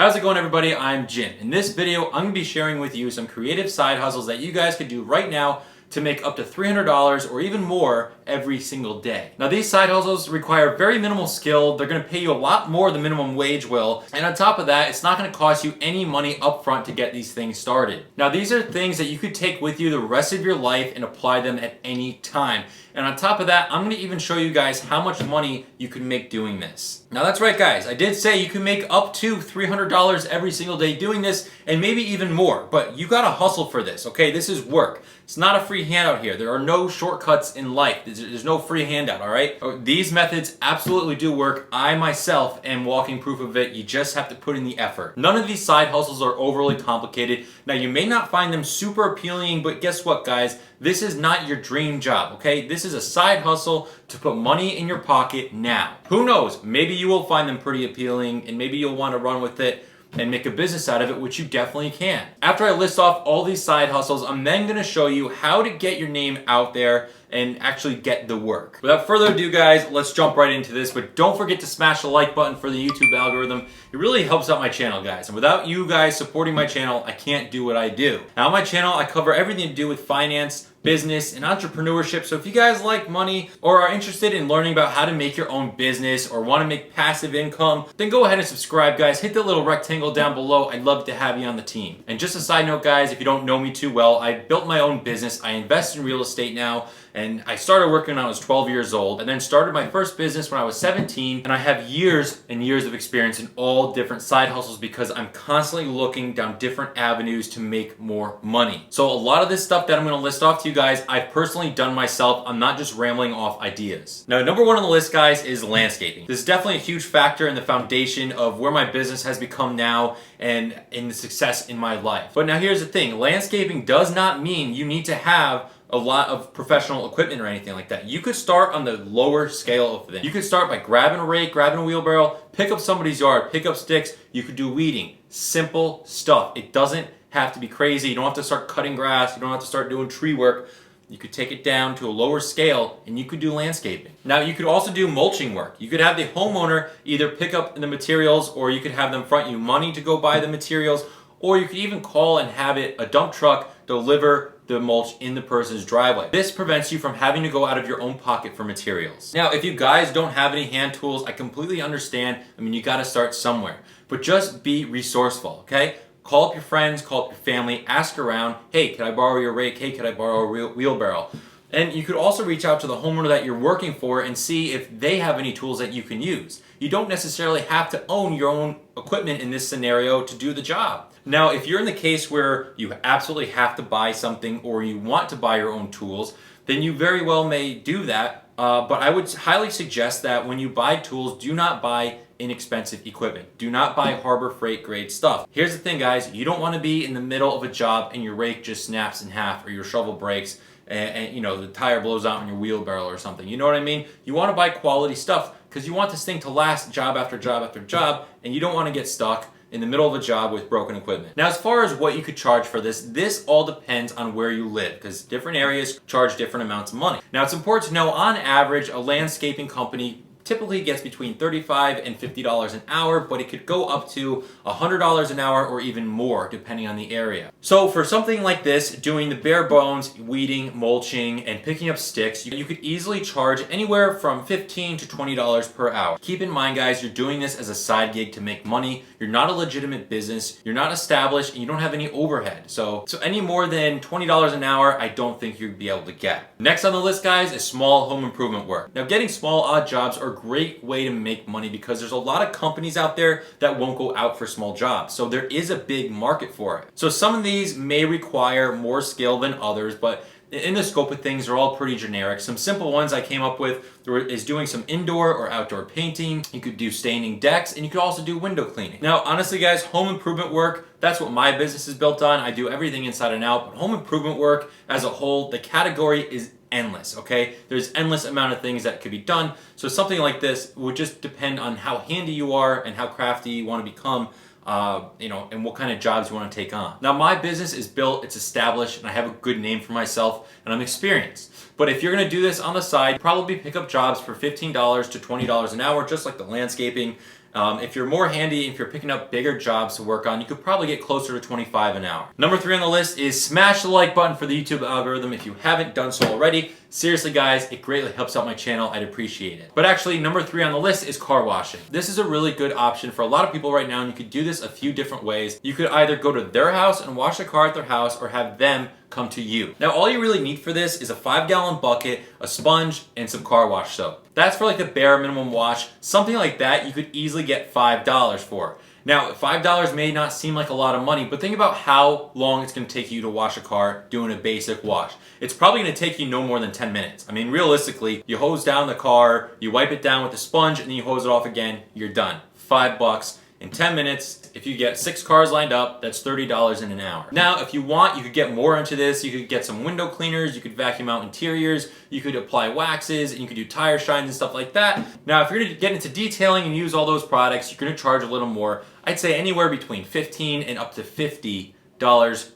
How's it going, everybody? I'm Jin. In this video, I'm going to be sharing with you some creative side hustles that you guys could do right now to make up to $300 or even more every single day. Now, these side hustles require very minimal skill. They're going to pay you a lot more than minimum wage will. And on top of that, it's not going to cost you any money upfront to get these things started. Now, these are things that you could take with you the rest of your life and apply them at any time. And on top of that, I'm going to even show you guys how much money you can make doing this. Now, that's right, guys. I did say you can make up to $300 every single day doing this, and maybe even more. But you got to hustle for this, okay? This is work. It's not a free handout here. There are no shortcuts in life. There's no free handout, all right? These methods absolutely do work. I myself am walking proof of it. You just have to put in the effort. None of these side hustles are overly complicated. Now, you may not find them super appealing, but guess what, guys? This is not your dream job, okay? This is a side hustle to put money in your pocket now. Who knows? Maybe you will find them pretty appealing, and maybe you'll want to run with it and make a business out of it, which you definitely can. After I list off all these side hustles, I'm then gonna show you how to get your name out there and actually get the work. Without further ado, guys, let's jump right into this, but don't forget to smash the like button for the YouTube algorithm. It really helps out my channel, guys, and without you guys supporting my channel, I can't do what I do. Now, on my channel, I cover everything to do with finance, business, and entrepreneurship. So if you guys like money or are interested in learning about how to make your own business or want to make passive income, then go ahead and subscribe, guys. Hit the little rectangle down below. I'd love to have you on the team. And just a side note, guys, if you don't know me too well, I built my own business. I invest in real estate now, and I started working when I was 12 years old and then started my first business when I was 17, and I have years and years of experience in all different side hustles because I'm constantly looking down different avenues to make more money. So a lot of this stuff that I'm going to list off to you guys, I've personally done myself. I'm not just rambling off ideas. Now, number one on the list, guys, is landscaping. This is definitely a huge factor in the foundation of where my business has become now and in the success in my life. But now here's the thing. Landscaping does not mean you need to have a lot of professional equipment or anything like that. You could start on the lower scale of things. You could start by grabbing a rake, grabbing a wheelbarrow, pick up somebody's yard, pick up sticks. You could do weeding. Simple stuff. It doesn't have to be crazy. You don't have to start cutting grass. You don't have to start doing tree work. You could take it down to a lower scale and you could do landscaping. Now, you could also do mulching work. You could have the homeowner either pick up the materials, or you could have them front you money to go buy the materials, or you could even call and have a dump truck deliver the mulch in the person's driveway. This prevents you from having to go out of your own pocket for materials. Now, if you guys don't have any hand tools, I completely understand. I mean, you gotta start somewhere, but just be resourceful, okay? Call up your friends, call up your family, ask around, hey, can I borrow your rake? Hey, can I borrow a wheelbarrow? And you could also reach out to the homeowner that you're working for and see if they have any tools that you can use. You don't necessarily have to own your own equipment in this scenario to do the job. Now, if you're in the case where you absolutely have to buy something or you want to buy your own tools, then you very well may do that. But I would highly suggest that when you buy tools, do not buy inexpensive equipment. Do not buy Harbor Freight grade stuff. Here's the thing, guys. You don't want to be in the middle of a job and your rake just snaps in half or your shovel breaks and you know, the tire blows out on your wheelbarrow or something. You know what I mean? You want to buy quality stuff because you want this thing to last job after job after job, and you don't want to get stuck in the middle of a job with broken equipment. Now, as far as what you could charge for this all depends on where you live because different areas charge different amounts of money. Now, it's important to know on average, a landscaping company typically gets between $35 and $50 an hour, but it could go up to $100 an hour or even more depending on the area. So for something like this, doing the bare bones, weeding, mulching, and picking up sticks, you could easily charge anywhere from $15 to $20 per hour. Keep in mind, guys, you're doing this as a side gig to make money. You're not a legitimate business. You're not established, and you don't have any overhead. So any more than $20 an hour, I don't think you'd be able to get. Next on the list, guys, is small home improvement work. Now, getting small odd jobs are a great way to make money because there's a lot of companies out there that won't go out for small jobs. So there is a big market for it. So some of these may require more skill than others, but in the scope of things, they're all pretty generic. Some simple ones I came up with is doing some indoor or outdoor painting. You could do staining decks, and you could also do window cleaning. Now, honestly, guys, home improvement work, that's what my business is built on. I do everything inside and out, but home improvement work as a whole, the category is endless, okay? There's endless amount of things that could be done. So something like this would just depend on how handy you are and how crafty you want to become. And what kind of jobs you want to take on. Now, my business is built, it's established, and I have a good name for myself, and I'm experienced. But if you're going to do this on the side, probably pick up jobs for $15 to $20 an hour, just like the landscaping, If you're more handy, if you're picking up bigger jobs to work on, you could probably get closer to 25 an hour. Number 3 on the list is smash the like button for the YouTube algorithm if you haven't done so already. Seriously guys, it greatly helps out my channel. I'd appreciate it. But actually, number 3 on the list is car washing. This is a really good option for a lot of people right now, and you could do this a few different ways. You could either go to their house and wash the car at their house, or have them come to you. Now, all you really need for this is a 5-gallon bucket, a sponge, and some car wash soap. That's for like the bare minimum wash. Something like that you could easily get $5 for. Now, $5 may not seem like a lot of money, but think about how long it's going to take you to wash a car doing a basic wash. It's probably going to take you no more than 10 minutes. I mean, realistically, you hose down the car, you wipe it down with a sponge, and then you hose it off again, you're done. $5 in 10 minutes. If you get 6 cars lined up, that's $30 in an hour. Now, if you want, you could get more into this. You could get some window cleaners, you could vacuum out interiors, you could apply waxes, and you could do tire shines and stuff like that. Now, if you're gonna get into detailing and use all those products, you're gonna charge a little more. I'd say anywhere between $15 and up to $50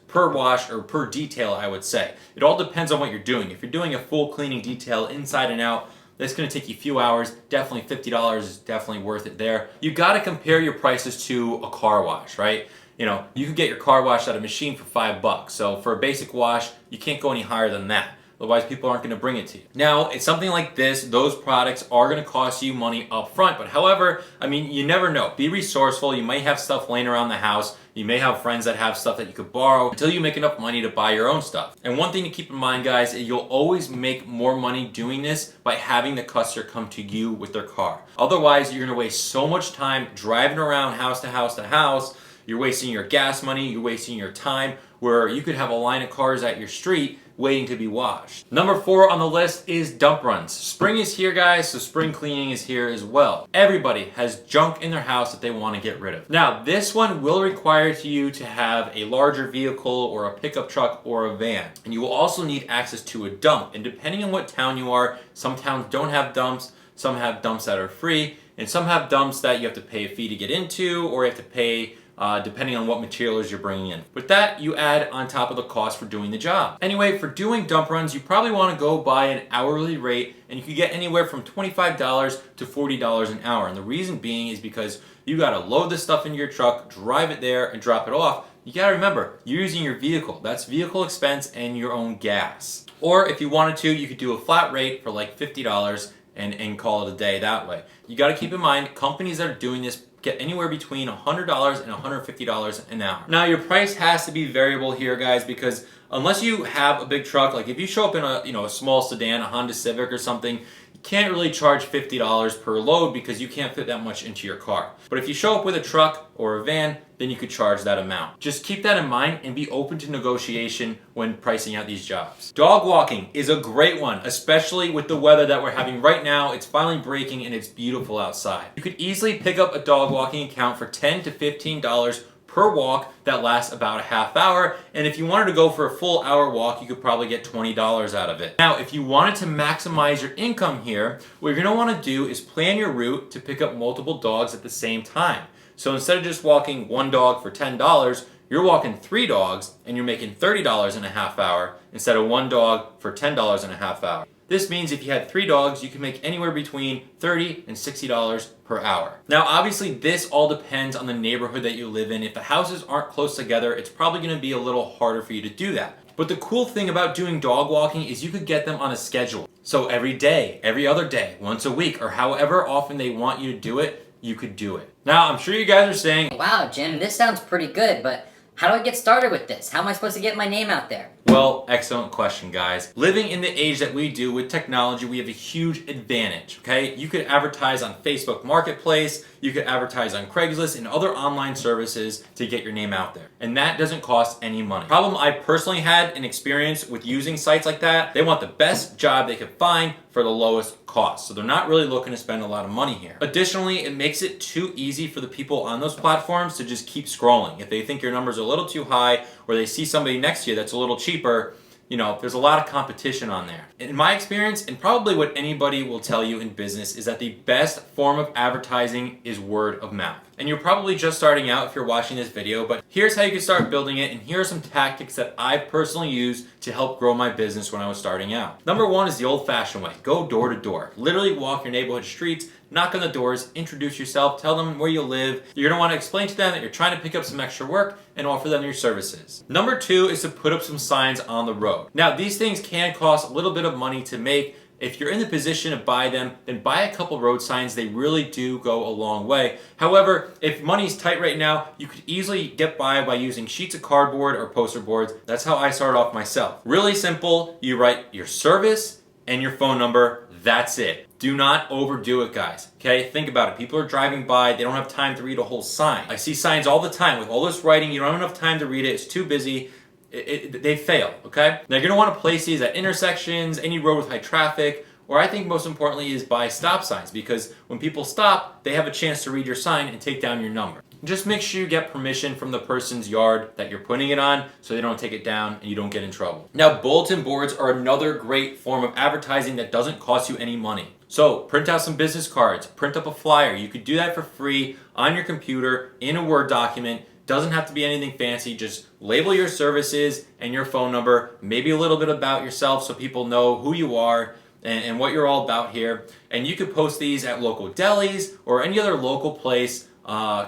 per wash or per detail, I would say. It all depends on what you're doing. If you're doing a full cleaning detail inside and out, that's going to take you a few hours. Definitely $50 is definitely worth it there. You got to compare your prices to a car wash, right? You know, you could get your car washed at a machine for $5. So for a basic wash, you can't go any higher than that. Otherwise, people aren't going to bring it to you. Now, it's something like this. Those products are going to cost you money up front. But however, I mean, you never know. Be resourceful. You might have stuff laying around the house. You may have friends that have stuff that you could borrow until you make enough money to buy your own stuff. And one thing to keep in mind, guys, is you'll always make more money doing this by having the customer come to you with their car. Otherwise, you're going to waste so much time driving around house to house to house. You're wasting your gas money. You're wasting your time, where you could have a line of cars at your street waiting to be washed. Number 4 on the list is dump runs. Spring is here, guys, so spring cleaning is here as well. Everybody has junk in their house that they want to get rid of. Now, this one will require you to have a larger vehicle or a pickup truck or a van. And you will also need access to a dump. And depending on what town you are, some towns don't have dumps, some have dumps that are free, and some have dumps that you have to pay a fee to get into, or you have to pay depending on what materials you're bringing in. With that, you add on top of the cost for doing the job. Anyway, for doing dump runs, you probably want to go by an hourly rate, and you can get anywhere from $25 to $40 an hour. And the reason being is because you got to load this stuff into your truck, drive it there, and drop it off. You got to remember, you're using your vehicle. That's vehicle expense and your own gas. Or if you wanted to, you could do a flat rate for like $50 and call it a day that way. You got to keep in mind, companies that are doing this get anywhere between $100 and $150 an hour. Now, your price has to be variable here, guys, because unless you have a big truck, like if you show up in a small sedan, a Honda Civic or something, you can't really charge $50 per load because you can't fit that much into your car. But if you show up with a truck or a van, then you could charge that amount. Just keep that in mind and be open to negotiation when pricing out these jobs. Dog walking is a great one, especially with the weather that we're having right now. It's finally breaking and it's beautiful outside. You could easily pick up a dog walking account for $10 to $15 per walk that lasts about a half hour. And if you wanted to go for a full hour walk, you could probably get $20 out of it. Now, if you wanted to maximize your income here, what you're gonna wanna do is plan your route to pick up multiple dogs at the same time. So instead of just walking one dog for $10, you're walking 3 dogs and you're making $30 in a half hour instead of one dog for $10 in a half hour. This means if you had 3 dogs, you can make anywhere between $30 and $60 per hour. Now, obviously, this all depends on the neighborhood that you live in. If the houses aren't close together, it's probably gonna be a little harder for you to do that. But the cool thing about doing dog walking is you could get them on a schedule. So every day, every other day, once a week, or however often they want you to do it, you could do it. Now, I'm sure you guys are saying, wow, Jim, this sounds pretty good, but how do I get started with this? How am I supposed to get my name out there? well, excellent question, guys. Living in the age that we do with technology, we have a huge advantage, okay? You could advertise on Facebook Marketplace, you could advertise on Craigslist and other online services to get your name out there. And that doesn't cost any money. Problem I personally had an experience with using sites like that, they want the best job they could find for the lowest cost. So they're not really looking to spend a lot of money here. Additionally, it makes it too easy for the people on those platforms to just keep scrolling. If they think your numbers are a little too high or they see somebody next to you that's a little cheaper, you know, there's a lot of competition on there. In my experience, and probably what anybody will tell you in business, is that the best form of advertising is word of mouth. and you're probably just starting out if you're watching this video, but here's how you can start building it, and here are some tactics that I've personally used to help grow my business when I was starting out. Number one is the old-fashioned way. Go door to door. Literally walk your neighborhood streets, knock on the doors, introduce yourself, tell them where you live. You're gonna wanna explain to them that you're trying to pick up some extra work and offer them your services. Number two is to put up some signs on the road. Now, these things can cost a little bit of money to make. If you're in the position to buy them, then buy a couple road signs. They really do go a long way. However, if money's tight right now, you could easily get by using sheets of cardboard or poster boards. That's how I started off myself. Really simple. You write your service and your phone number. That's it. Do not overdo it, guys. Okay? Think about it. People are driving by. They don't have time to read a whole sign. I see signs all the time with all this writing. You don't have enough time to read it. It's too busy. They fail, okay? Now you're gonna wanna place these at intersections, any road with high traffic, or I think most importantly is by stop signs, because when people stop, they have a chance to read your sign and take down your number. Just make sure you get permission from the person's yard that you're putting it on so they don't take it down and you don't get in trouble. Now, bulletin boards are another great form of advertising that doesn't cost you any money. So print out some business cards, print up a flyer. You could do that for free on your computer in a Word document. Doesn't have to be anything fancy. Just label your services and your phone number, maybe a little bit about yourself so people know who you are and what you're all about here. And you could post these at local delis or any other local place,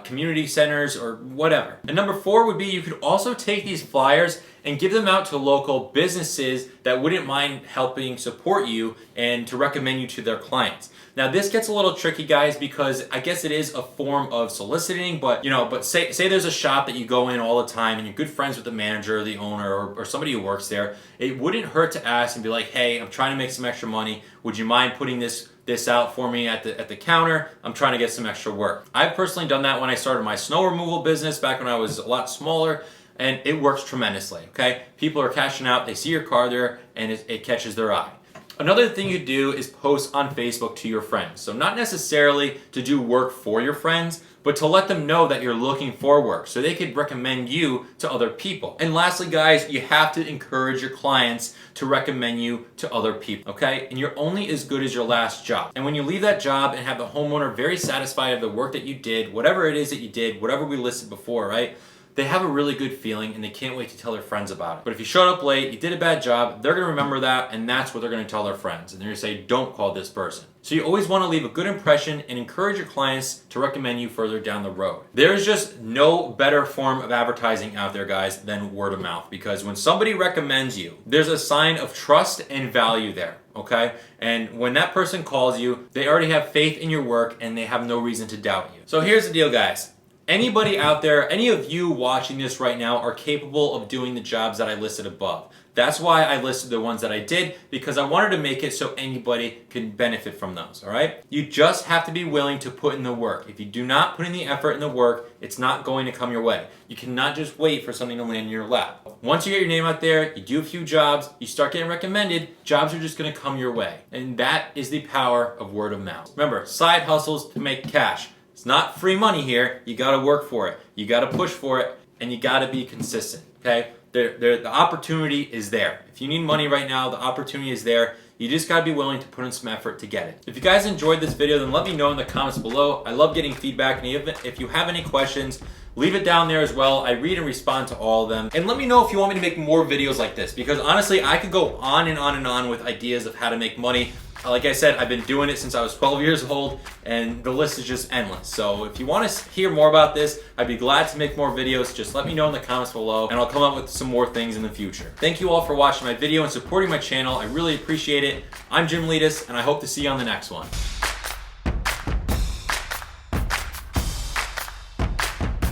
community centers or whatever. And number four would be you could also take these flyers and give them out to local businesses that wouldn't mind helping support you and to recommend you to their clients. Now this gets a little tricky, guys, because I guess it is a form of soliciting, but say there's a shop that you go in all the time and you're good friends with the manager or the owner or somebody who works there. It wouldn't hurt to ask and be like, hey, I'm trying to make some extra money. Would you mind putting this out for me at the counter? I'm trying to get some extra work. I've personally done that when I started my snow removal business back when I was a lot smaller, and it works tremendously, okay? People are cashing out, they see your car there, and it catches their eye. Another thing you do is post on Facebook to your friends. So not necessarily to do work for your friends, but to let them know that you're looking for work so they could recommend you to other people. And lastly, guys, you have to encourage your clients to recommend you to other people, okay? And you're only as good as your last job. And when you leave that job and have the homeowner very satisfied of the work that you did, whatever it is that you did, whatever we listed before, right? They have a really good feeling and they can't wait to tell their friends about it. But if you showed up late, you did a bad job, they're gonna remember that, and that's what they're gonna tell their friends. And they're gonna say, don't call this person. So you always wanna leave a good impression and encourage your clients to recommend you further down the road. There's just no better form of advertising out there, guys, than word of mouth. Because when somebody recommends you, there's a sign of trust and value there, okay? And when that person calls you, they already have faith in your work and they have no reason to doubt you. So here's the deal, guys. Anybody out there, any of you watching this right now are capable of doing the jobs that I listed above. That's why I listed the ones that I did, because I wanted to make it so anybody can benefit from those, all right? You just have to be willing to put in the work. If you do not put in the effort and the work, it's not going to come your way. You cannot just wait for something to land in your lap. Once you get your name out there, you do a few jobs, you start getting recommended, jobs are just gonna come your way. And that is the power of word of mouth. Remember, side hustles to make cash. It's not free money here. You gotta work for it. You gotta push for it, and you gotta be consistent, okay? The opportunity is there. If you need money right now, the opportunity is there. You just gotta be willing to put in some effort to get it. If you guys enjoyed this video, then let me know in the comments below. I love getting feedback, and if you have any questions, leave it down there as well. I read and respond to all of them. And let me know if you want me to make more videos like this, because honestly, I could go on and on and on with ideas of how to make money. Like I said, I've been doing it since I was 12 years old, and the list is just endless. So if you want to hear more about this, I'd be glad to make more videos. Just let me know in the comments below, and I'll come up with some more things in the future. Thank you all for watching my video and supporting my channel. I really appreciate it. I'm Jim Leadus, and I hope to see you on the next one.